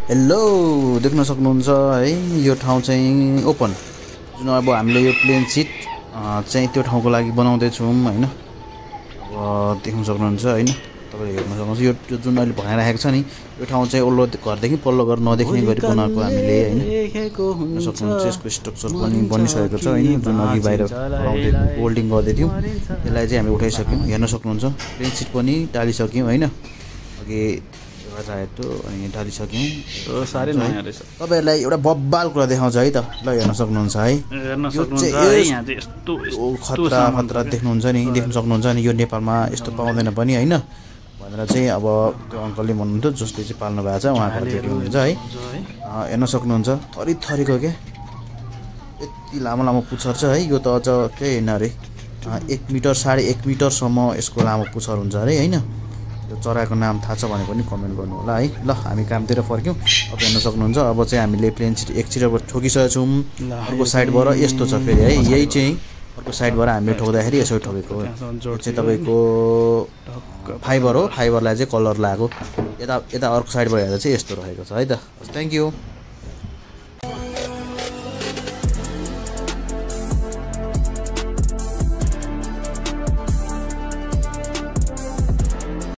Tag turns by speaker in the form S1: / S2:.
S1: Hello देख्न सक्नुहुन्छ है यो ठाउँ चाहिँ ओपन जुन अब हामीले यो प्लेन सिट चाहिँ त्यो ठाउँको लागि बनाउँदै छौं हैन। अब देख्न सक्नुहुन्छ हैन, तपाईले हेर्न सक्नुहुन्छ यो जुन अहिले भनिराखेको छ नि यो ठाउँ चाहिँ ओल्लो घरदेखि पल्लो घर नदेख्ने गरी बनाएको हामीले हैन। देख्न सक्नुहुन्छ यसको स्ट्रक्चर पनि बनिसकेको छ हैन। जुन अघि बाहिर होल्डिङ गर्दै थियौं त्यसलाई चाहिँ हामीले उठाइसक्यौं। हेर्न सक्नुहुन्छ प्लेन सिट पनि टालिसक्यौं हैन। अघि अनि ढालिसक्यौं।
S2: साह्रै नयाँ रहेछ।
S1: तपाईहरुलाई एउटा बब्बाल कुरा देखाउँछ है त। ल हेर्न सक्नुहुन्छ है,
S2: हेर्न सक्नुहुन्छ है, यहाँ चाहिँ यस्तो
S1: खतरा देख्नुहुन्छ नि, देख्न सक्नुहुन्छ नि। यो नेपालमा यस्तो पाउँदैन पनि हैन भनेर चाहिँ अब त्यो अंकलले भन्नुहुन्थ्यो जसले चाहिँ पाल्नु भएको छ उहाँको भिडियो हुन्छ है। हेर्न सक्नुहुन्छ थरीको के यति लामो लामो पुच्छर छ है। यो त अझ के हैन रे 1 मिटर 1.5 मिटर सम्म यसको लामो पुच्छर हुन्छ रे हैन। यो चराको नाम थाहा छ भने पनि कमेन्ट गर्नु होला है। ल हामी कामतिर फर्क्यौं। अब हेर्न सक्नुहुन्छ अब चाहिँ हामीले प्लेन सिट एक सिटबाट ठोकिसकेका छौं। अर्को साइडबाट यस्तो छ फेरि है, यही चाहिँ अर्को साइडबाट हामीले ठोक्दाखेरि यसो ठोकेको हो। यो चाहिँ तपाईको फाइबर हो, फाइबरलाई चाहिँ कलर लागेको। यता अर्को साइडबाट हेर्दा चाहिँ यस्तो रहेको छ है त। Thank you.